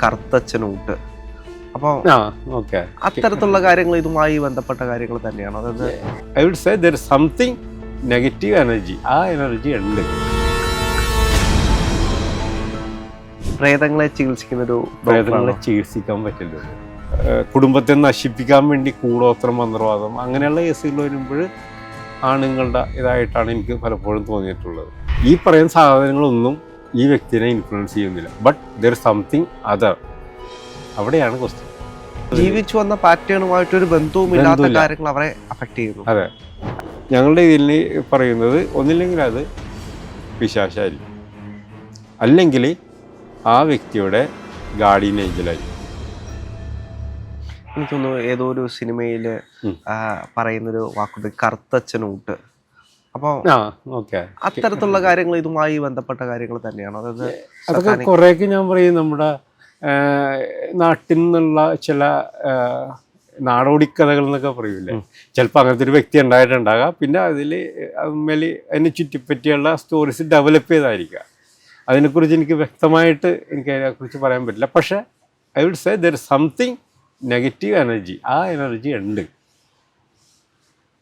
കറുത്തച്ഛനുണ്ട്. അപ്പോൾ ഓക്കെ, അത്തരത്തിലുള്ള കാര്യങ്ങൾ ഇതുമായി ബന്ധപ്പെട്ട കാര്യങ്ങൾ തന്നെയാണോ? അതായത് I would say there is something negative energy, ആ എനർജി ഉണ്ട്. പ്രേതങ്ങളെ ചികിത്സിക്കുന്നൊരു പ്രേതങ്ങളെ ചികിത്സിക്കാൻ പറ്റില്ല. കുടുംബത്തെ നശിപ്പിക്കാൻ വേണ്ടി കൂടോത്രം, മന്ത്രവാദം അങ്ങനെയുള്ള കേസുകൾ വരുമ്പോൾ ആണുങ്ങളുടെ ഇതായിട്ടാണ് എനിക്ക് പലപ്പോഴും തോന്നിയിട്ടുള്ളത്. ഈ പറയുന്ന സാധനങ്ങളൊന്നും ഈ വ്യക്തിനെ ഇൻഫ്ലുവൻസ് ചെയ്യുന്നില്ല. But there is something other. അവിടെയാണ് ക്വസ്റ്റ്യൻ. ജീവിച്ചു വന്ന പാറ്റേണുമായിട്ടൊരു ബന്ധവുമില്ലാത്ത കാര്യങ്ങൾ അവരെ അഫക്റ്റ് ചെയ്യുന്നു. അതെ, ഞങ്ങളുടെ ഇതിൽ പറയുന്നത് ഒന്നില്ലെങ്കിൽ അത് പിശാചായിരിക്കും, അല്ലെങ്കിൽ ആ വ്യക്തിയുടെ ഗാർഡിയൻ ഏഞ്ചലായി. എനിക്കൊന്ന് ഏതോ ഒരു സിനിമയിൽ പറയുന്നൊരു വാക്കുണ്ട്, കറുത്തച്ഛനുണ്ട്. അപ്പോൾ അത്തരത്തിലുള്ള കാര്യങ്ങൾ ഇതുമായി ബന്ധപ്പെട്ട കാര്യങ്ങൾ തന്നെയാണോ? അതൊക്കെ കുറേയൊക്കെ ഞാൻ പറയും നമ്മുടെ നാട്ടിൽ നിന്നുള്ള ചില നാടോടിക്കഥകൾ എന്നൊക്കെ പറയൂലേ, ചിലപ്പോൾ അങ്ങനത്തെ ഒരു വ്യക്തി ഉണ്ടായിട്ടുണ്ടാകാം. പിന്നെ അതിനെ ചുറ്റിപ്പറ്റിയുള്ള സ്റ്റോറീസ് ഡെവലപ്പ് ചെയ്തായിരിക്കുക. അതിനെക്കുറിച്ച് എനിക്ക് വ്യക്തമായിട്ട് എനിക്ക് അതിനെക്കുറിച്ച് പറയാൻ പറ്റില്ല. പക്ഷേ I would say there is something negative energy, ആ എനർജി ഉണ്ട്,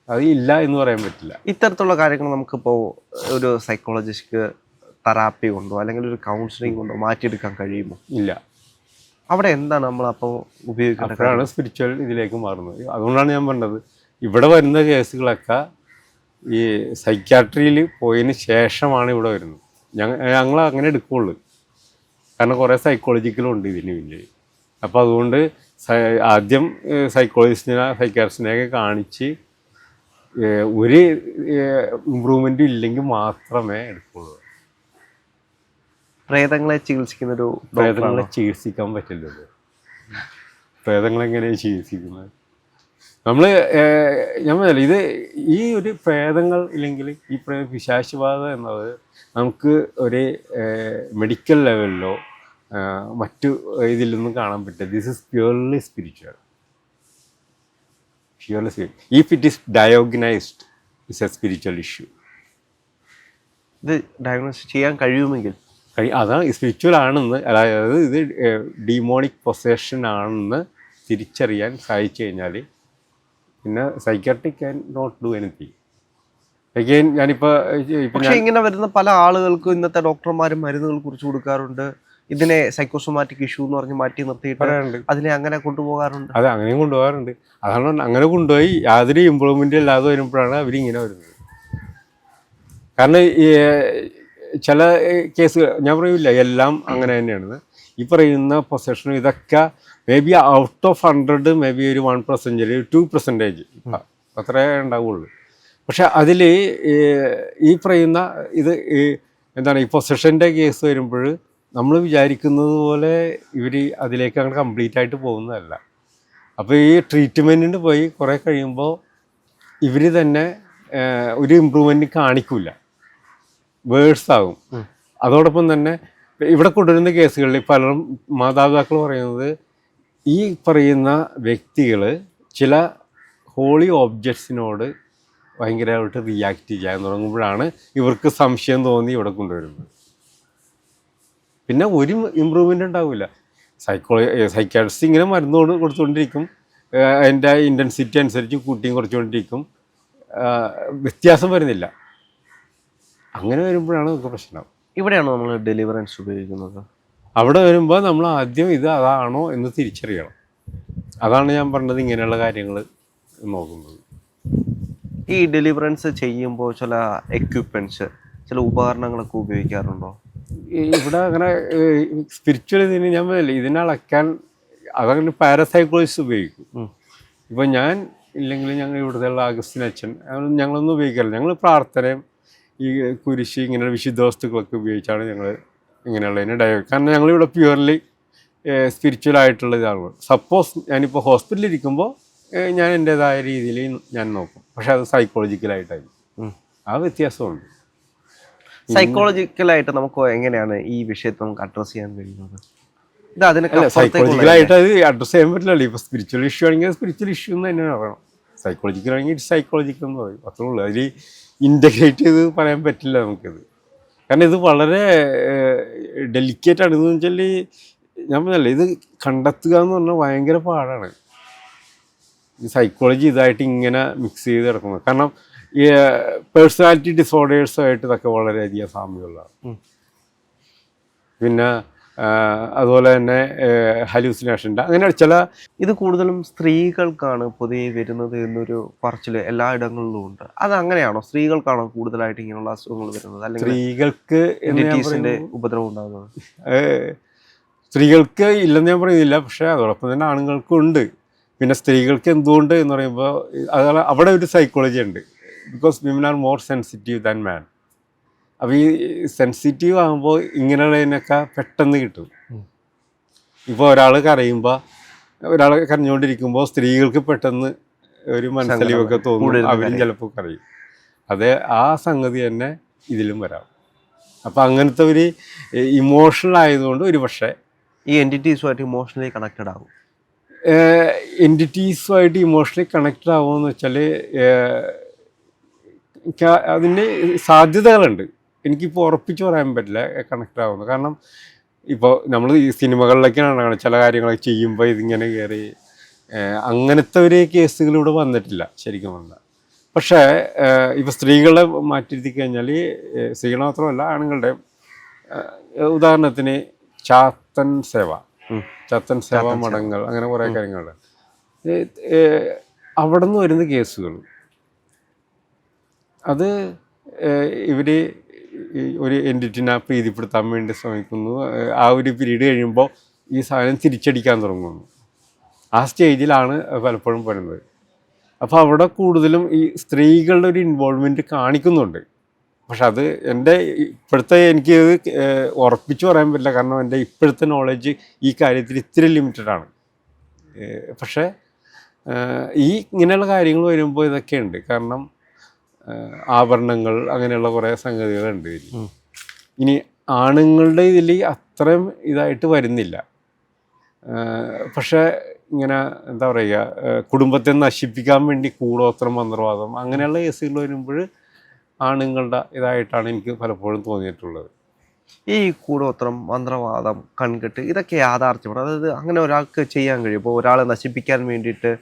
അത് ഇല്ല എന്ന് പറയാൻ പറ്റില്ല. ഇത്തരത്തിലുള്ള കാര്യങ്ങൾ നമുക്കിപ്പോൾ ഒരു സൈക്കോളജിസ്റ്റ് തെറാപ്പി കൊണ്ടോ അല്ലെങ്കിൽ ഒരു കൗൺസിലിംഗ് കൊണ്ടോ മാറ്റിയെടുക്കാൻ കഴിയുമോ? ഇല്ല. അവിടെ എന്താണ് നമ്മളപ്പോൾ ഉപയോഗിക്കുന്നത്? അപ്പോഴാണ് സ്പിരിച്വൽ ഇതിലേക്ക് മാറുന്നത്. അതുകൊണ്ടാണ് ഞാൻ പറഞ്ഞത്, ഇവിടെ വരുന്ന കേസുകളൊക്കെ ഈ സൈക്യാട്രിയിൽ പോയതിന് ശേഷമാണ് ഇവിടെ വരുന്നത്. ഞങ്ങൾ അങ്ങനെ എടുക്കുള്ളൂ, കാരണം കുറേ സൈക്കോളജിക്കലുണ്ട് ഇതിന് പിന്നിൽ. അപ്പോൾ അതുകൊണ്ട് ആദ്യം സൈക്യാട്രിസ്റ്റിനെയൊക്കെ കാണിച്ച് ഒരു ഇമ്പ്രൂവ്മെൻറ്റും ഇല്ലെങ്കിൽ മാത്രമേ എടുക്കുള്ളൂ. പ്രേതങ്ങളെ ചികിത്സിക്കുന്നൊരു പ്രേതങ്ങളെ ചികിത്സിക്കാൻ പറ്റില്ലല്ലോ. പ്രേതങ്ങളെങ്ങനെയാണ് ചികിത്സിക്കുന്നത്? ഞാൻ പറഞ്ഞില്ല, ഇത് ഈ ഒരു പ്രേതങ്ങൾ ഇല്ലെങ്കിൽ ഈ പിശാചുബാധ എന്നത് നമുക്ക് ഒരു മെഡിക്കൽ ലെവലിലോ മറ്റു ഇതിലൊന്നും കാണാൻ പറ്റില്ല. This is purely spiritual. If it is diagnosed, it's a spiritual issue. ഇത് ഡയഗ്നോസ് ചെയ്യാൻ കഴിയുമെങ്കിൽ അതാണ് സ്പിരിച്വൽ ആണെന്ന്, അതായത് ഇത് ഡിമോണിക് പൊസഷൻ ആണെന്ന് തിരിച്ചറിയാൻ സാധിച്ചു കഴിഞ്ഞാൽ പിന്നെ psychiatric can not do anything. Again പക്ഷേ ഇങ്ങനെ വരുന്ന പല ആളുകൾക്കും ഇന്നത്തെ ഡോക്ടർമാരും മരുന്നുകൾ കുറിച്ച് കൊടുക്കാറുണ്ട്. ഇതിനെ സൈക്കോസോമാറ്റിക് ഇഷ്യൂ എന്ന് പറഞ്ഞ് മാറ്റി നിർത്തിയിട്ട് അതിനെ അങ്ങനെ കൊണ്ടുപോകാറുണ്ട്. അതെ, അങ്ങനെയും കൊണ്ടുപോകാറുണ്ട്. അതാണ് അങ്ങനെ കൊണ്ടുപോയി യാതൊരു ഇമ്പ്രൂവ്മെൻറ്റും ഇല്ലാതെ വരുമ്പോഴാണ് അവരിങ്ങനെ വരുന്നത്. കാരണം ചില കേസുകൾ ഞാൻ പറയില്ല എല്ലാം അങ്ങനെ തന്നെയാണ്. ഈ പറയുന്ന പൊസഷനും ഇതൊക്കെ may be out of 100 may be ഒരു 1%, 2% അത്രേ ഉണ്ടാവുള്ളൂ. പക്ഷെ അതിൽ ഈ പറയുന്ന ഇത് എന്താണ് ഈ പൊസഷൻ്റെ കേസ് വരുമ്പോൾ നമ്മൾ വിചാരിക്കുന്നത് പോലെ ഇവർ അതിലേക്ക് അങ്ങനെ കംപ്ലീറ്റ് ആയിട്ട് പോകുന്നതല്ല. അപ്പോൾ ഈ ട്രീറ്റ്മെൻറ്റിന് പോയി കുറേ കഴിയുമ്പോൾ ഇവർ തന്നെ ഒരു ഇമ്പ്രൂവ്മെൻറ്റ് കാണിക്കില്ല, വേഴ്സ് ആകും. അതോടൊപ്പം തന്നെ ഇവിടെ കൊണ്ടുവരുന്ന കേസുകളിൽ പലരും മാതാപിതാക്കൾ പറയുന്നത് ഈ പറയുന്ന വ്യക്തികൾ ചില ഹോളി ഓബ്ജക്ട്സിനോട് ഭയങ്കരമായിട്ട് റിയാക്ട് ചെയ്യാൻ തുടങ്ങുമ്പോഴാണ് ഇവർക്ക് സംശയം തോന്നി ഇവിടെ കൊണ്ടുവരുന്നത്. പിന്നെ ഒരു ഇമ്പ്രൂവ്മെൻ്റ് ഉണ്ടാവില്ല. സൈക്യാട്രിസ്റ്റ് ഇങ്ങനെ മരുന്ന് കൊടുത്തുകൊണ്ടിരിക്കും, അതിൻ്റെ ഇൻറ്റൻസിറ്റി അനുസരിച്ച് കൂട്ടിയും കുറച്ചുകൊണ്ടിരിക്കും, വ്യത്യാസം വരുന്നില്ല. അങ്ങനെ വരുമ്പോഴാണ് നമുക്ക് പ്രശ്നം. ഇവിടെയാണോ നമ്മൾ ഡെലിവറൻസ് ഉപയോഗിക്കുന്നത്? അവിടെ വരുമ്പോൾ നമ്മൾ ആദ്യം ഇത് അതാണോ എന്ന് തിരിച്ചറിയണം. അതാണ് ഞാൻ പറഞ്ഞത്, ഇങ്ങനെയുള്ള കാര്യങ്ങൾ നോക്കുന്നത്. ഈ ഡെലിവറൻസ് ചെയ്യുമ്പോൾ ചില എക്യുപ്മെൻറ്റ്സ്, ചില ഉപകരണങ്ങളൊക്കെ ഉപയോഗിക്കാറുണ്ടോ? ഇവിടെ അങ്ങനെ സ്പിരിച്വൽ ഇതിന് ഞാൻ പറയില്ല, ഇതിനളക്കാൻ അതങ്ങനെ പാരസൈക്കോളജിസ്റ്റ് ഉപയോഗിക്കും. ഇപ്പം ഞാൻ ഇല്ലെങ്കിൽ ഞങ്ങൾ ഇവിടുത്തെ അഗസ്റ്റിൻ അച്ഛൻ ഞങ്ങളൊന്നും ഉപയോഗിക്കാറില്ല. ഞങ്ങൾ പ്രാർത്ഥനയും ഈ കുരിശ് ഇങ്ങനെയുള്ള വിശുദ്ധ വസ്തുക്കളൊക്കെ ഉപയോഗിച്ചാണ് ഞങ്ങൾ ഇങ്ങനെയുള്ളതിന് കാരണം ഞങ്ങളിവിടെ പ്യുവർലി സ്പിരിച്വൽ ആയിട്ടുള്ള ഇതാണ്. സപ്പോസ് ഞാനിപ്പോൾ ഹോസ്പിറ്റലിൽ ഇരിക്കുമ്പോൾ ഞാൻ എൻ്റേതായ രീതിയിൽ ഞാൻ നോക്കും, പക്ഷെ അത് സൈക്കോളജിക്കലായിട്ടായിരിക്കും. ആ വ്യത്യാസമുണ്ട്. സൈക്കോളജിക്കലായിട്ട് നമുക്ക് എങ്ങനെയാണ് ഈ വിഷയത്തെ നമുക്ക് അഡ്രസ്സ് ചെയ്യാൻ കഴിയുന്നത്? ഇത് അതിനൊക്കെ സൈക്കോളജിക്കലായിട്ട് അത് അഡ്രസ്സ് ചെയ്യാൻ പറ്റില്ലല്ലോ. ഇപ്പോൾ സ്പിരിച്വൽ ഇഷ്യൂ ആണെങ്കിൽ സ്പിരിച്വൽ ഇഷ്യൂ എന്ന് തന്നെ പറയണം, സൈക്കോളജിക്കൽ ആണെങ്കിൽ സൈക്കോളജിക്കൽ എന്ന് പറയും, അത്രേ ഉള്ളൂ. അതിൽ ഇൻ്റഗ്രേറ്റ് ചെയ്ത് പറയാൻ പറ്റില്ല നമുക്കത്. കാരണം ഇത് വളരെ ഡെലിക്കേറ്റാണ്. ഇതെന്ന് വെച്ചാൽ ഞാൻ പറഞ്ഞല്ലേ, ഇത് കണ്ടെത്തുക എന്ന് പറഞ്ഞാൽ ഭയങ്കര പാടാണ്. ഈ സൈക്കോളജി ഇതായിട്ട് ഇങ്ങനെ മിക്സ് ചെയ്ത് കിടക്കുന്നത്. കാരണം ഈ പേഴ്സണാലിറ്റി ഡിസോർഡേഴ്സുമായിട്ട് ഇതൊക്കെ വളരെയധികം സാമ്യമുള്ളതാണ്. പിന്നെ അതുപോലെ തന്നെ ഹലൂസിനേഷൻ്റെ അങ്ങനെ ചില ഇത് കൂടുതലും സ്ത്രീകൾക്കാണ് പൊതുവെ വരുന്നത് എന്നൊരു പറച്ചിൽ എല്ലായിടങ്ങളിലും ഉണ്ട്. അത് അങ്ങനെയാണോ? സ്ത്രീകൾക്കാണോ കൂടുതലായിട്ട് ഇങ്ങനെയുള്ള അസുഖങ്ങൾ വരുന്നത്, അല്ലെങ്കിൽ സ്ത്രീകൾക്ക് ഉപദ്രവം ഉണ്ടാകുന്നത്? സ്ത്രീകൾക്ക് ഇല്ലെന്ന് ഞാൻ പറയുന്നില്ല, പക്ഷേ അതോടൊപ്പം തന്നെ ആണുങ്ങൾക്കും ഉണ്ട്. പിന്നെ സ്ത്രീകൾക്ക് എന്തുകൊണ്ട് എന്ന് പറയുമ്പോൾ അത് അവിടെ ഒരു സൈക്കോളജി ഉണ്ട്. Because women are more sensitive than man. അപ്പോൾ ഈ സെൻസിറ്റീവ് ആകുമ്പോൾ ഇങ്ങനെയുള്ളതിനൊക്കെ പെട്ടെന്ന് കിട്ടും. ഇപ്പോൾ ഒരാൾ കരയുമ്പോൾ, ഒരാൾ കരഞ്ഞുകൊണ്ടിരിക്കുമ്പോൾ സ്ത്രീകൾക്ക് പെട്ടെന്ന് ഒരു മനസ്സിലൊക്കെ തോന്നും, അവരും ചിലപ്പോൾ കരയും. അതേ ആ സംഗതി തന്നെ ഇതിലും വരാം. അപ്പം അങ്ങനത്തെ ഒരു ഇമോഷണൽ ആയതുകൊണ്ട് ഒരു പക്ഷേ ഈ എൻറ്റിറ്റീസുമായിട്ട് ഇമോഷണലി കണക്റ്റഡ് ആകും. എൻറ്റിറ്റീസുമായിട്ട് ഇമോഷണലി കണക്റ്റഡ് ആകുമെന്ന് വെച്ചാൽ അതിന് സാധ്യതകളുണ്ട്. എനിക്കിപ്പോൾ ഉറപ്പിച്ച് പറയാൻ പറ്റില്ല കണക്റ്റ് ആവുന്നത്. കാരണം ഇപ്പോൾ നമ്മൾ ഈ സിനിമകളിലൊക്കെയാണ് കാണുന്നത്, ചില കാര്യങ്ങളൊക്കെ ചെയ്യുമ്പോൾ ഇതിങ്ങനെ കയറി അങ്ങനത്തെ ഒരു കേസുകളിവിടെ വന്നിട്ടില്ല ശരിക്കും പറഞ്ഞാൽ. പക്ഷേ ഇപ്പോൾ സ്ത്രീകളെ മാറ്റിയിരുത്തി കഴിഞ്ഞാൽ, സ്ത്രീകൾ മാത്രമല്ല ആണുങ്ങളുടെ, ഉദാഹരണത്തിന് ചാത്തൻ സേവ മഠങ്ങൾ, അങ്ങനെ കുറേ കാര്യങ്ങളുണ്ട്. അവിടെ നിന്ന് വരുന്ന കേസുകൾ അത് ഇവർ ഒരു എൻറ്റിറ്റിനെ പ്രീതിപ്പെടുത്താൻ വേണ്ടി ശ്രമിക്കുന്നു. ആ ഒരു പീരീഡ് കഴിയുമ്പോൾ ഈ സാധനം തിരിച്ചടിക്കാൻ തുടങ്ങുന്നു. ആ സ്റ്റേജിലാണ് പലപ്പോഴും വരുന്നത്. അപ്പോൾ അവിടെ കൂടുതലും ഈ സ്ത്രീകളുടെ ഒരു ഇൻവോൾവ്മെൻറ്റ് കാണിക്കുന്നുണ്ട്. പക്ഷെ അത് എൻ്റെ ഇപ്പോഴത്തെ എനിക്ക് ഉറപ്പിച്ച് പറയാൻ പറ്റില്ല. കാരണം എൻ്റെ ഇപ്പോഴത്തെ നോളജ് ഈ കാര്യത്തിൽ ഇത്തിരി ലിമിറ്റഡാണ്. പക്ഷേ ഈ ഇങ്ങനെയുള്ള കാര്യങ്ങൾ വരുമ്പോൾ ഇതൊക്കെയുണ്ട്. കാരണം ആഭരണങ്ങൾ, അങ്ങനെയുള്ള കുറേ സംഗതികളുണ്ട്. ഇനി ആണുങ്ങളുടെ ഇതിൽ അത്രയും ഇതായിട്ട് വരുന്നില്ല. പക്ഷേ ഇങ്ങനെ എന്താ പറയുക, കുടുംബത്തെ നശിപ്പിക്കാൻ വേണ്ടി കൂടോത്രം, മന്ത്രവാദം, അങ്ങനെയുള്ള കേസുകൾ വരുമ്പോൾ ആണുങ്ങളുടെ ഇതായിട്ടാണ് എനിക്ക് പലപ്പോഴും തോന്നിയിട്ടുള്ളത്. ഈ കൂടോത്രം, മന്ത്രവാദം, കൺകെട്ട്, ഇതൊക്കെ യാഥാർത്ഥ്യമാണ്. അതായത് അങ്ങനെ ഒരാൾക്ക് ചെയ്യാൻ കഴിയും. ഇപ്പോൾ ഒരാളെ നശിപ്പിക്കാൻ വേണ്ടിയിട്ട്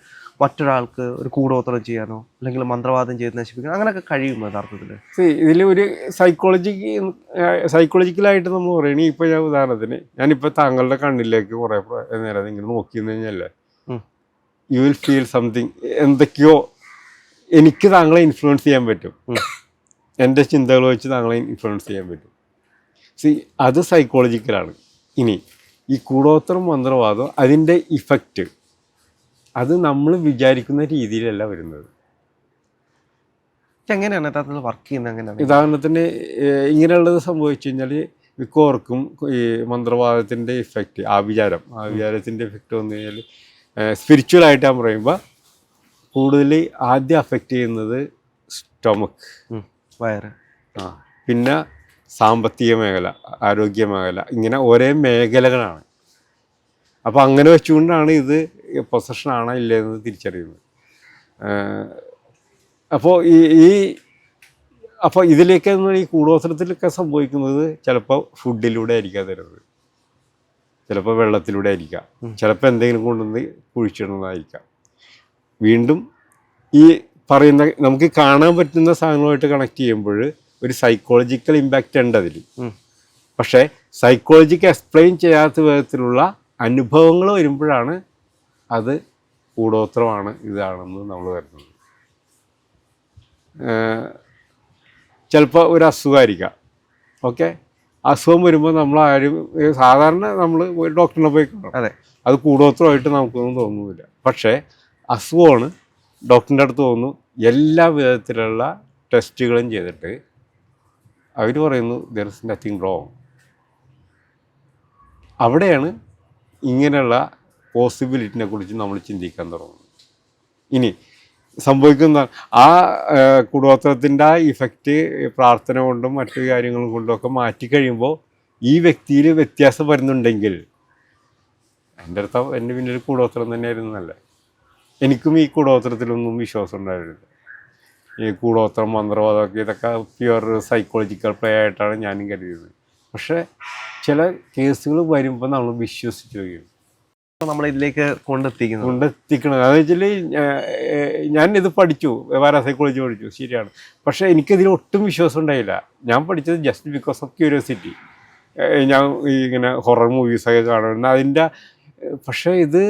മറ്റൊരാൾക്ക് ഒരു കൂടോത്രം ചെയ്യാനോ അല്ലെങ്കിൽ മന്ത്രവാദം ചെയ്ത് നശിപ്പിക്കാനോ അങ്ങനെയൊക്കെ കഴിയുമോ യഥാർത്ഥത്തിൽ? ഇതിൽ ഒരു സൈക്കോളജിക്കലായിട്ട് നമ്മൾ പറയണേ, ഇപ്പോൾ ഞാൻ ഉദാഹരണത്തിന്, ഞാനിപ്പോൾ താങ്കളുടെ കണ്ണിലേക്ക് കുറേ നേരം ഇങ്ങനെ നോക്കിയെന്ന് കഴിഞ്ഞാൽ യു വിൽ ഫീൽ സംതിങ്, എന്തൊക്കെയോ എനിക്ക് താങ്കളെ ഇൻഫ്ലുവൻസ് ചെയ്യാൻ പറ്റും. എൻ്റെ ചിന്തകൾ വെച്ച് താങ്കളെ ഇൻഫ്ലുവൻസ് ചെയ്യാൻ പറ്റും. അത് സൈക്കോളജിക്കലാണ്. ഇനി ഈ കൂടോത്രം, മന്ത്രവാദം, അതിൻ്റെ ഇഫക്റ്റ് അത് നമ്മൾ വിചാരിക്കുന്ന രീതിയിലല്ല വരുന്നത്. എങ്ങനെയാണ് യഥാർത്ഥത്തിൽ വർക്ക് ചെയ്യുന്നത്? എങ്ങനെയാണ്? ഉദാഹരണത്തിന് ഇങ്ങനെയുള്ളത് സംഭവിച്ചു കഴിഞ്ഞാൽ മിക്കവർക്കും ഈ മന്ത്രവാദത്തിൻ്റെ ഇഫക്റ്റ്, ആഭിചാരത്തിൻ്റെ ഇഫക്റ്റ് വന്നു കഴിഞ്ഞാൽ സ്പിരിച്വലായിട്ട് ഞാൻ പറയുമ്പോൾ കൂടുതൽ ആദ്യം അഫക്റ്റ് ചെയ്യുന്നത് സ്റ്റൊമക്ക്, വയറ്, പിന്നെ സാമ്പത്തിക മേഖല, ആരോഗ്യ മേഖല, ഇങ്ങനെ ഒരേ മേഖലകളാണ്. അപ്പോൾ അങ്ങനെ വെച്ചുകൊണ്ടാണ് ഇത് പൊസഷനാണോ ഇല്ലയെന്ന് തിരിച്ചറിയുന്നത്. അപ്പോൾ ഇതിലേക്ക് ഈ കൂടോത്രത്തിലൊക്കെ സംഭവിക്കുന്നത് ചിലപ്പോൾ ഫുഡിലൂടെ ആയിരിക്കാം തരുന്നത്, ചിലപ്പോൾ വെള്ളത്തിലൂടെ ആയിരിക്കാം, ചിലപ്പോൾ എന്തെങ്കിലും കൊണ്ടുവന്ന് കുഴിച്ചിടുന്നതായിരിക്കാം. വീണ്ടും ഈ പറയുന്ന നമുക്ക് കാണാൻ പറ്റുന്ന സാധനങ്ങളുമായിട്ട് കണക്ട് ചെയ്യുമ്പോൾ ഒരു സൈക്കോളജിക്കൽ ഇമ്പാക്റ്റ് ഉണ്ട് അതിൽ. പക്ഷേ സൈക്കോളജിക്ക് എക്സ്പ്ലെയിൻ ചെയ്യാത്ത വിധത്തിലുള്ള അനുഭവങ്ങൾ വരുമ്പോഴാണ് അത് കൂടോത്രമാണ്, ഇതാണെന്ന് നമ്മൾ വരുന്നത്. ചിലപ്പോൾ ഒരു അസുഖമായിരിക്കാം. ഓക്കെ, അസുഖം വരുമ്പോൾ നമ്മളാരും സാധാരണ നമ്മൾ ഒരു ഡോക്ടറിനെ പോയി കാണും. അതെ, അത് കൂടോത്രമായിട്ട് നമുക്കൊന്നും തോന്നുന്നില്ല. പക്ഷേ അസുഖമാണ്, ഡോക്ടറിൻ്റെ അടുത്ത് തോന്നുന്നു, എല്ലാ വിധത്തിലുള്ള ടെസ്റ്റുകളും ചെയ്തിട്ട് അവർ പറയുന്നു ദർ ഇസ് നത്തിങ് റോങ്. അവിടെയാണ് ഇങ്ങനെയുള്ള പോസിബിലിറ്റിനെ കുറിച്ച് നമ്മൾ ചിന്തിക്കാൻ തുടങ്ങുന്നത്. ഇനി സംഭവിക്കുന്ന ആ കൂടോത്രത്തിൻ്റെ ആ ഇഫക്റ്റ് പ്രാർത്ഥന കൊണ്ടും മറ്റു കാര്യങ്ങളും കൊണ്ടും ഒക്കെ മാറ്റിക്കഴിയുമ്പോൾ ഈ വ്യക്തിയിൽ വ്യത്യാസം വരുന്നുണ്ടെങ്കിൽ, എൻ്റെ അടുത്ത് എൻ്റെ പിന്നിൽ കൂടോത്രം തന്നെയായിരുന്നു എന്നല്ലേ. എനിക്കും ഈ കൂടോത്രത്തിലൊന്നും വിശ്വാസം ഉണ്ടായിരുന്നില്ല. ഈ കൂടോത്രം, മന്ത്രവാദമൊക്കെ ഇതൊക്കെ പ്യുവർ സൈക്കോളജിക്കൽ പ്ലേ ആയിട്ടാണ് ഞാനും കരുതിയത്. പക്ഷേ ചില കേസുകൾ വരുമ്പോൾ നമ്മൾ വിശ്വസിച്ച് വയ്ക്കും നമ്മളിതിലേക്ക് കൊണ്ടെത്തിക്കുന്നത്. കൊണ്ടെത്തിക്കണം. അതെന്ന് വെച്ചാൽ ഞാൻ ഇത് പഠിച്ചു, പാരാസൈക്കോളജി പഠിച്ചു, ശരിയാണ്. പക്ഷേ എനിക്കതിൽ ഒട്ടും വിശ്വാസം ഉണ്ടായില്ല. ഞാൻ പഠിച്ചത് ജസ്റ്റ് ബിക്കോസ് ഓഫ് ക്യൂരിയോസിറ്റി. ഞാൻ ഇങ്ങനെ ഹൊറർ മൂവീസൊക്കെ കാണുന്നത് അതിൻ്റെ. പക്ഷേ ഇത്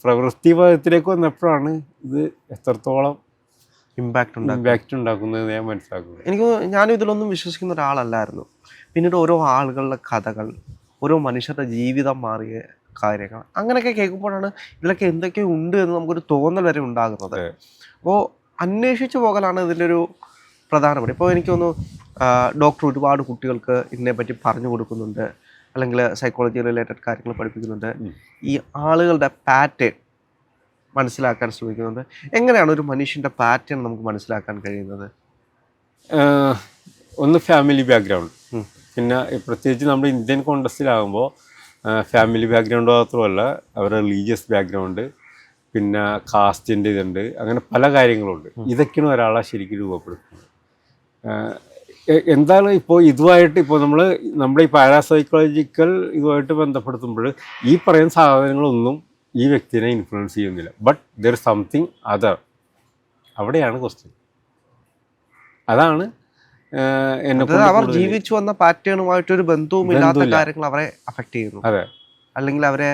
പ്രവൃത്തിവാദത്തിലേക്ക് വന്നപ്പോഴാണ് ഇത് എത്രത്തോളം ഇമ്പാക്റ്റ് ഉണ്ടാക്കുന്നത് ഞാൻ മനസ്സിലാക്കുന്നത്. ഞാനും ഇതിലൊന്നും വിശ്വസിക്കുന്ന ഒരാളല്ലായിരുന്നു. പിന്നീട് ഓരോ ആളുകളുടെ കഥകൾ, ഓരോ മനുഷ്യരുടെ ജീവിതം മാറിയ കാര്യങ്ങൾ, അങ്ങനെയൊക്കെ കേൾക്കുമ്പോഴാണ് ഇതിലൊക്കെ എന്തൊക്കെ ഉണ്ട് എന്ന് നമുക്കൊരു തോന്നൽ വരെ ഉണ്ടാകുന്നത്. അപ്പോൾ അന്വേഷിച്ചു പോകലാണ് ഇതിൻ്റെ ഒരു പ്രധാനപ്പെട്ട. ഇപ്പോൾ എനിക്ക് തോന്നുന്നു ഡോക്ടർ ഒരുപാട് കുട്ടികൾക്ക് ഇതിനെപ്പറ്റി പറഞ്ഞു കൊടുക്കുന്നുണ്ട്, അല്ലെങ്കിൽ സൈക്കോളജി റിലേറ്റഡ് കാര്യങ്ങൾ പഠിപ്പിക്കുന്നുണ്ട്. ഈ ആളുകളുടെ പാറ്റേൺ മനസ്സിലാക്കാൻ ശ്രമിക്കുന്നുണ്ട്. എങ്ങനെയാണ് ഒരു മനുഷ്യൻ്റെ പാറ്റേൺ നമുക്ക് മനസ്സിലാക്കാൻ കഴിയുന്നത്? ഒന്ന് ഫാമിലി ബാക്ക്ഗ്രൗണ്ട്, പിന്നെ പ്രത്യേകിച്ച് നമ്മുടെ ഇന്ത്യൻ കോണ്ടസ്റ്റിലാകുമ്പോൾ ഫാമിലി ബാക്ക്ഗ്രൗണ്ട് മാത്രമല്ല, അവരുടെ റിലീജിയസ് ബാക്ക്ഗ്രൗണ്ട്, പിന്നെ കാസ്റ്റിൻ്റെ ഇതുണ്ട്, അങ്ങനെ പല കാര്യങ്ങളുണ്ട്. ഇതൊക്കെയാണ് ഒരാളെ ശരിക്കും രൂപപ്പെടുത്തുന്നത്. എന്താണ് ഇപ്പോൾ ഇതുമായിട്ട് ഇപ്പോൾ നമ്മുടെ ഈ പാരാസൈക്കോളജിക്കൽ ഇതുമായിട്ട് ബന്ധപ്പെടുത്തുമ്പോൾ ഈ പറയുന്ന സാധനങ്ങളൊന്നും ഈ വ്യക്തിനെ ഇൻഫ്ലുവൻസ് ചെയ്യുന്നില്ല. But there is something other. അവിടെയാണ് ക്വസ്റ്റ്യൻ. അതാണ് അവർ ജീവിച്ചു വന്ന പാറ്റേണുമായിട്ടൊരു ബന്ധവുമില്ലാത്ത കാര്യങ്ങൾ അവരെ അഫക്റ്റ് ചെയ്യുന്നു. അതെ, അല്ലെങ്കിൽ അവരെ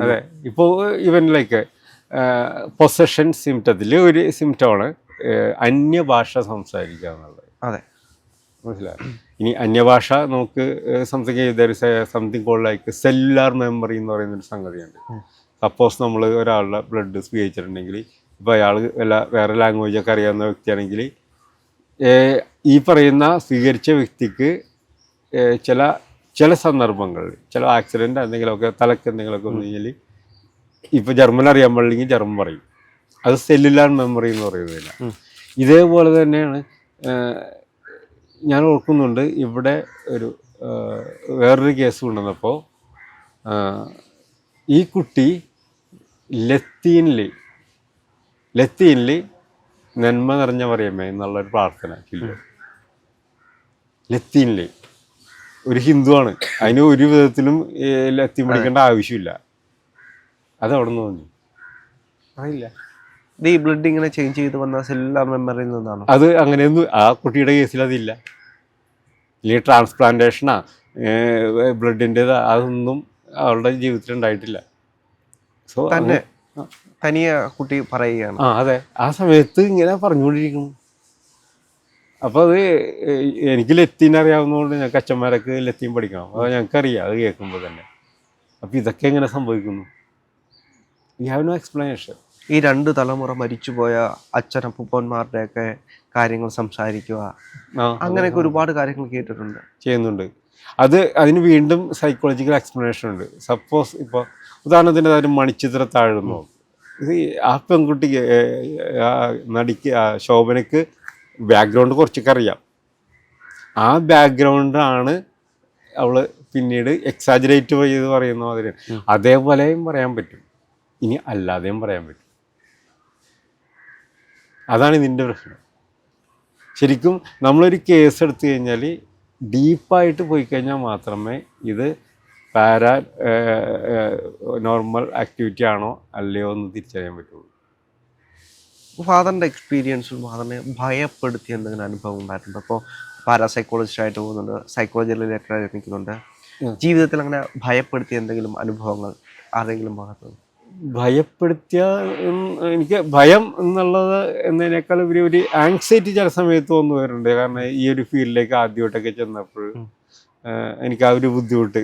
അതെ. ഇപ്പോൾ ഇവൻ ലൈക്ക് പൊസഷൻ സിംറ്റത്തിൽ ഒരു സിംറ്റമാണ് അന്യഭാഷ സംസാരിക്കുക എന്നുള്ളത്. അതെ, മനസ്സിലായി. ഇനി അന്യഭാഷ നമുക്ക് something called like cellular memory എന്ന് പറയുന്നൊരു സംഗതിയുണ്ട്. സപ്പോസ് നമ്മൾ ഒരാളുടെ ബ്ലഡ് സ്വീകരിച്ചിട്ടുണ്ടെങ്കിൽ, ഇപ്പോൾ അയാൾ വേറെ ലാംഗ്വേജൊക്കെ അറിയാവുന്ന വ്യക്തിയാണെങ്കിൽ, ഈ പറയുന്ന സ്വീകരിച്ച വ്യക്തിക്ക് ചില സന്ദർഭങ്ങളിൽ ചില ആക്സിഡൻറ്റ് എന്തെങ്കിലുമൊക്കെ തലക്ക് എന്തെങ്കിലുമൊക്കെ വന്നു കഴിഞ്ഞാൽ, ഇപ്പോൾ ജർമ്മൻ അറിയാൻ പാടില്ലെങ്കിൽ ജർമ്മൻ പറയും. അത് സെല്ലുലാർ മെമ്മറി എന്ന് പറയുന്നില്ല. ഇതേപോലെ തന്നെയാണ് ഞാൻ ഓർക്കുന്നുണ്ട്, ഇവിടെ വേറൊരു കേസ് കൊണ്ടുവന്നപ്പോൾ ഈ കുട്ടി ലത്തീനിൽ നന്മ നിറഞ്ഞ പറയുമേ എന്നുള്ളൊരു പ്രാർത്ഥന ചൊല്ലും. ലത്തീനിൽ ഒരു ഹിന്ദുവാണ്, അതിന് ഒരു വിധത്തിലും ലത്തീൻ പഠിക്കേണ്ട ആവശ്യമില്ല. അത് അവിടെ നിന്ന് തോന്നി അറിയില്ല. ഈ ബ്ലഡ് ഇങ്ങനെ ചേഞ്ച് ചെയ്ത് വന്ന സെല്ലുലാർ മെമ്മറിയിൽ നിന്നാണ്. അത് അങ്ങനെയൊന്നും ആ കുട്ടിയുടെ കേസിൽ അതില്ല. ഇല്ലെങ്കിൽ ട്രാൻസ്പ്ലാന്റേഷനാ ബ്ലഡിൻ്റെത് അതൊന്നും അവളുടെ ജീവിതത്തിൽ ഉണ്ടായിട്ടില്ല. സോ തനിയെ കുട്ടി പറയുകയാണ്. അതെ, ആ സമയത്ത് ഇങ്ങനെ പറഞ്ഞുകൊണ്ടിരിക്കുന്നു. അപ്പോൾ അത് എനിക്ക് ലത്തീൻ അറിയാവുന്നതുകൊണ്ട് ഞങ്ങൾക്ക് അച്ഛന്മാരൊക്കെ ലത്തീൻ പഠിക്കണം, അത് ഞങ്ങൾക്കറിയാം അത് കേൾക്കുമ്പോൾ തന്നെ. അപ്പോൾ ഇതൊക്കെ എങ്ങനെ സംഭവിക്കുന്നു? We have no explanation. ഈ 2 തലമുറ മരിച്ചുപോയ അച്ഛനപ്പൂപ്പന്മാരുടെയൊക്കെ കാര്യങ്ങൾ സംസാരിക്കുക, അങ്ങനെയൊക്കെ ഒരുപാട് കാര്യങ്ങൾ കേട്ടിട്ടുണ്ട്, ചെയ്യുന്നുണ്ട്. അതിന് വീണ്ടും സൈക്കോളജിക്കൽ എക്സ്പ്ലനേഷൻ ഉണ്ട്. സപ്പോസ് ഇപ്പോൾ ഉദാഹരണത്തിന് ഒരു മണിച്ചിത്ര താഴുന്നു, ഇത് ആ പെൺകുട്ടിക്ക് നടിക്ക് ശോഭനയ്ക്ക് ബാക്ക്ഗ്രൗണ്ട് കുറച്ചൊക്കെ അറിയാം. ആ ബാക്ക്ഗ്രൗണ്ടാണ് അവൾ പിന്നീട് എക്സാജറേറ്റ് ചെയ്ത് പറയുന്ന മാതിരി. അതേപോലെയും പറയാൻ പറ്റും, ഇനി അല്ലാതെയും പറയാൻ പറ്റും. അതാണ് ഇതിൻ്റെ പ്രശ്നം. ശരിക്കും നമ്മളൊരു കേസ് എടുത്തു കഴിഞ്ഞാൽ ഡീപ്പായിട്ട് പോയി കഴിഞ്ഞാൽ മാത്രമേ ഇത് നോർമൽ ആക്ടിവിറ്റി ആണോ അല്ലയോ എന്ന് തിരിച്ചറിയാൻ പറ്റുള്ളൂ. ഫാദറിൻ്റെ എക്സ്പീരിയൻസും ഫാദറിനെ ഭയപ്പെടുത്തിയ എന്തെങ്കിലും അനുഭവം ഉണ്ടായിട്ടുണ്ട്? അപ്പോൾ പാരാസൈക്കോളജിസ്റ്റ് ആയിട്ട് പോകുന്നുണ്ട്, സൈക്കോളജി റിലേറ്റഡ് ആയിട്ട് നിൽക്കുന്നുണ്ട്. ജീവിതത്തിൽ അങ്ങനെ ഭയപ്പെടുത്തിയ എന്തെങ്കിലും അനുഭവങ്ങൾ ആരെങ്കിലും ഭാഗത്ത്? ഭയപ്പെടുത്തിയ എനിക്ക് ഭയം എന്നുള്ളത് എന്നതിനേക്കാൾ ഒരു ആങ്സൈറ്റി ചില സമയത്ത് തോന്നു വരുന്നുണ്ട്. കാരണം ഈ ഒരു ഫീൽഡിലേക്ക് ആദ്യമായിട്ടൊക്കെ ചെന്നപ്പോൾ എനിക്ക് ആ ഒരു ബുദ്ധിമുട്ട്,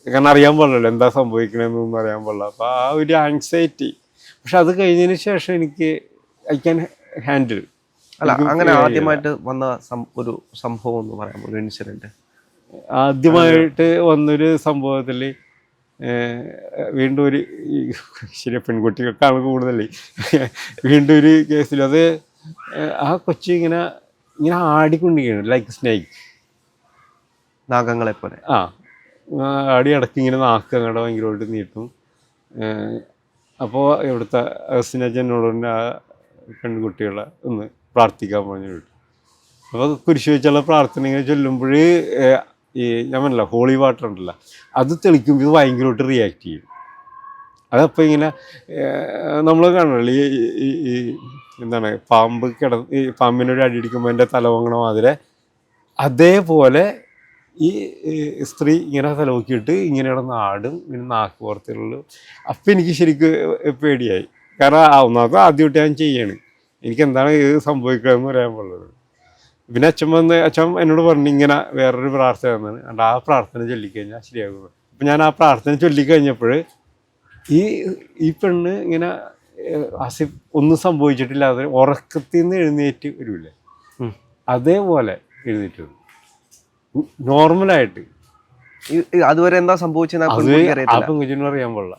കാരണം അറിയാൻ പാടില്ലല്ലോ എന്താ സംഭവിക്കണമെന്നൊന്നും അറിയാൻ പാടില്ല. അപ്പോൾ ആ ഒരു ആങ്സൈറ്റി. പക്ഷെ അത് കഴിഞ്ഞതിന് ശേഷം എനിക്ക് ഐ ക്യാൻ ഹാൻഡിൽ. അല്ല, അങ്ങനെ ആദ്യമായിട്ട് വന്ന ഒരു സംഭവം എന്ന് പറയാം, ഒരു ഇൻസിഡൻറ്റ്. ആദ്യമായിട്ട് വന്നൊരു സംഭവത്തിൽ വീണ്ടും ഒരു ശരി പെൺകുട്ടികൾക്കാണ് കൂടുതൽ. വീണ്ടും ഒരു കേസിൽ അത് ആ കൊച്ചി ഇങ്ങനെ ആടിക്കൊണ്ടിരിക്കുകയാണ്, ലൈക്ക് സ്നേക്ക്, നാഗങ്ങളെ പോലെ. ആടി ഇടയ്ക്ക് ഇങ്ങനെ നാക്ക് അങ്ങോട്ട് ഭയങ്കരമായിട്ട് നീട്ടും. അപ്പോൾ ഇവിടുത്തെ അഗസ്റ്റിനോട് ആ പെൺകുട്ടികളെ ഒന്ന് പ്രാർത്ഥിക്കാൻ പറഞ്ഞു വിട്ടു. അപ്പോൾ കുരിശ് വെച്ചുള്ള പ്രാർത്ഥന ഇങ്ങനെ ചൊല്ലുമ്പോൾ ഈ ഞാൻ പറഞ്ഞില്ല ഹോളി വാട്ടർ ഉണ്ടല്ലോ, അത് തെളിക്കുമ്പോൾ ഇത് ഭയങ്കരമായിട്ട് റിയാക്ട് ചെയ്യും. അതപ്പോൾ ഇങ്ങനെ നമ്മൾ കാണണല്ലോ ഈ എന്താണ് പാമ്പ് ഈ പാമ്പിനൊരു അടിയിടിക്കുമ്പോൾ എൻ്റെ തല പൊങ്ങണ മാതിരി അതേപോലെ ഈ സ്ത്രീ ഇങ്ങനെ തലവൊക്കിയിട്ട് ഇങ്ങനെ കിടന്ന് ആടും, ഇങ്ങനെ നാക്ക് പുറത്തുള്ളൂ. അപ്പം എനിക്ക് ശരിക്കും പേടിയായി. കാരണം ഒന്നാമത് ആദ്യമായിട്ട് ഞാൻ ചെയ്യാണ്, എനിക്ക് എന്താണ് ഇത് സംഭവിക്കുകയെന്ന് പറയാൻ പാടുള്ളത്. പിന്നെ അച്ഛൻ എന്നോട് പറഞ്ഞു ഇങ്ങനെ വേറൊരു പ്രാർത്ഥന എന്നാണ്, അതുകൊണ്ട് ആ പ്രാർത്ഥന ചൊല്ലിക്കഴിഞ്ഞാൽ ശരിയാകുന്നത്. അപ്പം ഞാൻ ആ പ്രാർത്ഥന ചൊല്ലിക്കഴിഞ്ഞപ്പോൾ ഈ പെണ്ണ് ഇങ്ങനെ ആസിഫ് ഒന്നും സംഭവിച്ചിട്ടില്ലാതെ ഉറക്കത്തിൽ നിന്ന് എഴുന്നേറ്റ് വരില്ലേ, അതേപോലെ എഴുന്നേറ്റ് വരും നോർമലായിട്ട്. അതുവരെ എന്താ സംഭവിച്ചത് ആ പെൺകുച്ചിനും അറിയാൻ പാടില്ല.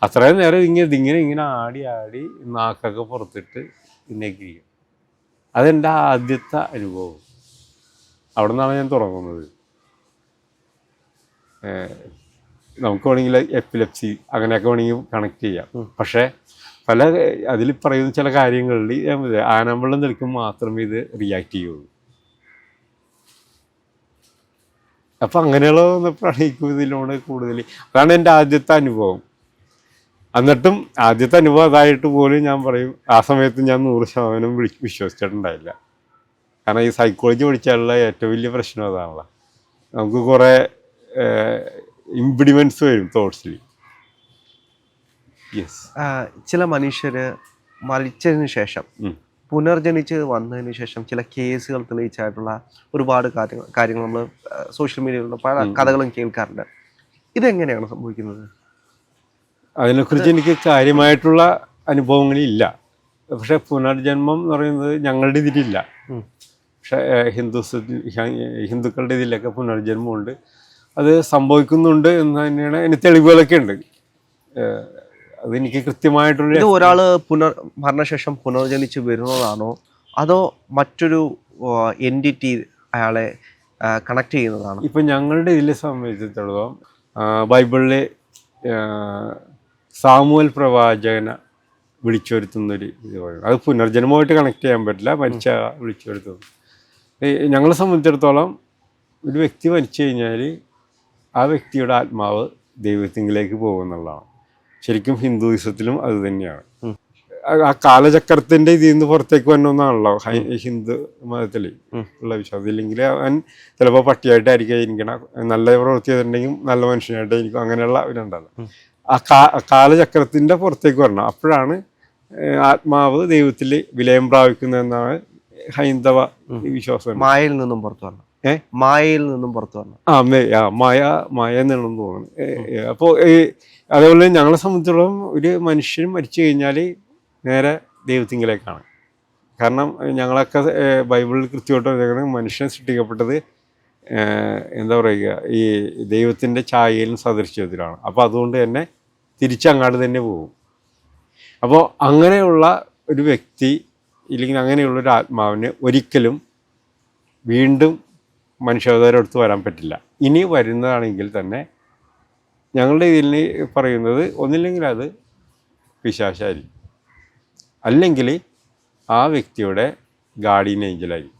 അത്രയും നേരം ഇങ്ങനെ ആടി ആടി നാക്കൊക്കെ പുറത്തിട്ട് ഇന്നേക്കിരിക്കും. അതെൻ്റെ ആദ്യത്തെ അനുഭവം. അവിടെ നിന്നാണ് ഞാൻ തുടങ്ങുന്നത്. നമുക്ക് വേണമെങ്കിൽ എപ്പിലെപ്സി അങ്ങനെയൊക്കെ വേണമെങ്കിൽ കണക്ട് ചെയ്യാം. പക്ഷേ അതിൽ പറയുന്ന ചില കാര്യങ്ങളിൽ ആനമ്പള്ളം നിൽക്കുമ്പോൾ മാത്രമേ ഇത് റിയാക്ട് ചെയ്യുള്ളൂ. അപ്പം അങ്ങനെയുള്ള പ്രണയിക്കുന്നതിലൂടെ കൂടുതൽ അതാണ് എൻ്റെ ആദ്യത്തെ അനുഭവം. എന്നിട്ടും ആദ്യത്തെ അനുഭവം അതായിട്ട് പോലും ഞാൻ പറയും ആ സമയത്ത് ഞാൻ 100% വിശ്വസിച്ചിട്ടുണ്ടായില്ല. കാരണം ഈ സൈക്കോളജി പഠിച്ചാലുള്ള ഏറ്റവും വലിയ പ്രശ്നം അതാണല്ലോ, നമുക്ക് കുറേ ഇംപിഡിമെൻറ്റ്സ് വരും തോട്ട്സിൽ. യെസ്, ചില മനുഷ്യർ മരിച്ചതിന് ശേഷം പുനർജനിച്ച് വന്നതിന് ശേഷം ചില കേസുകൾ തെളിയിച്ചായിട്ടുള്ള ഒരുപാട് കാര്യങ്ങൾ നമ്മൾ സോഷ്യൽ മീഡിയയിലുള്ള പല കഥകളും കേൾക്കാറുണ്ട്. ഇതെങ്ങനെയാണ് സംഭവിക്കുന്നത്? അതിനെക്കുറിച്ച് എനിക്ക് കാര്യമായിട്ടുള്ള അനുഭവങ്ങളില്ല. പക്ഷെ പുനർജന്മം എന്ന് പറയുന്നത് ഞങ്ങളുടെ ഇതിലില്ല. പക്ഷെ ഹിന്ദുക്കളുടെ ഇതിലൊക്കെ പുനർജന്മമുണ്ട്, അത് സംഭവിക്കുന്നുണ്ട് എന്ന് തന്നെയാണ് അതിന് തെളിവുകളൊക്കെ ഉണ്ട്. അതെനിക്ക് കൃത്യമായിട്ടുള്ള ഒരാൾ മരണശേഷം പുനർജനിച്ച് വരുന്നതാണോ അതോ മറ്റൊരു എൻറ്റിറ്റി അയാളെ കണക്ട് ചെയ്യുന്നതാണോ? ഇപ്പം ഞങ്ങളുടെ ഇതിലെ സംബന്ധിച്ചിടത്തോളം ബൈബിളിലെ സാമുവൽ പ്രവാചകനെ വിളിച്ചു വരുത്തുന്നൊരു ഇത് പറയും. അത് പുനർജന്മമായിട്ട് കണക്ട് ചെയ്യാൻ പറ്റില്ല, മരിച്ച വിളിച്ചു വരുത്തുന്നു. ഞങ്ങളെ സംബന്ധിച്ചിടത്തോളം ഒരു വ്യക്തി മരിച്ചു കഴിഞ്ഞാൽ ആ വ്യക്തിയുടെ ആത്മാവ് ദൈവത്തിങ്കിലേക്ക് പോകുമെന്നുള്ളതാണ്. ശരിക്കും ഹിന്ദുയിസത്തിലും അത് തന്നെയാണ്. ആ കാലചക്രത്തിൻ്റെ ഇതിൽ നിന്ന് പുറത്തേക്ക് വരണമെന്നാണല്ലോ ഹിന്ദു മതത്തിൽ ഉള്ള വിശ്വാസം. ഇല്ലെങ്കിൽ അവൻ ചിലപ്പോൾ പട്ടിയായിട്ടായിരിക്കും ഇരിക്കണം, നല്ല പ്രവൃത്തി ചെയ്തിട്ടുണ്ടെങ്കിൽ നല്ല മനുഷ്യനായിട്ടായിരിക്കും, അങ്ങനെയുള്ള ഇതുണ്ടല്ലോ. ആ കാലചക്രത്തിൻ്റെ പുറത്തേക്ക് വരണം, അപ്പോഴാണ് ആത്മാവ് ദൈവത്തിൽ വിലയം പ്രാപിക്കുന്നതെന്നാണ് ഹൈന്ദവ വിശ്വാസം. മായയിൽ നിന്നും പുറത്തു വരണം, മായയിൽ നിന്നും പുറത്തു വരണം. മായ എന്നുള്ളതെന്ന് തോന്നുന്നു. അപ്പോൾ അതേപോലെ ഞങ്ങളെ സംബന്ധിച്ചിടത്തോളം ഒരു മനുഷ്യൻ മരിച്ചു കഴിഞ്ഞാൽ നേരെ ദൈവത്തിങ്കിലേക്കാണ്. കാരണം ഞങ്ങളൊക്കെ ബൈബിളിൽ കൃത്യമായിട്ട് പറഞ്ഞേക്കുന്നത് മനുഷ്യൻ സൃഷ്ടിക്കപ്പെട്ടത് എന്താ പറയുക ഈ ദൈവത്തിൻ്റെ ഛായയിലും സദൃശ്യത്തിലാണ്. അപ്പോൾ അതുകൊണ്ട് തന്നെ തിരിച്ചങ്ങാട് തന്നെ പോകും. അപ്പോൾ അങ്ങനെയുള്ള ഒരു വ്യക്തി ഇല്ലെങ്കിൽ അങ്ങനെയുള്ളൊരു ആത്മാവിന് ഒരിക്കലും വീണ്ടും മനുഷ്യാവതാരം എടുത്ത് വരാൻ പറ്റില്ല. ഇനി വരുന്നതാണെങ്കിൽ തന്നെ ഞങ്ങളുടെ ഇതിൽ പറയുന്നത് ഒന്നില്ലെങ്കിൽ അത് പിശാചായിരിക്കും, അല്ലെങ്കിൽ ആ വ്യക്തിയുടെ ഗാർഡിയൻ ഏഞ്ചലായിരിക്കും.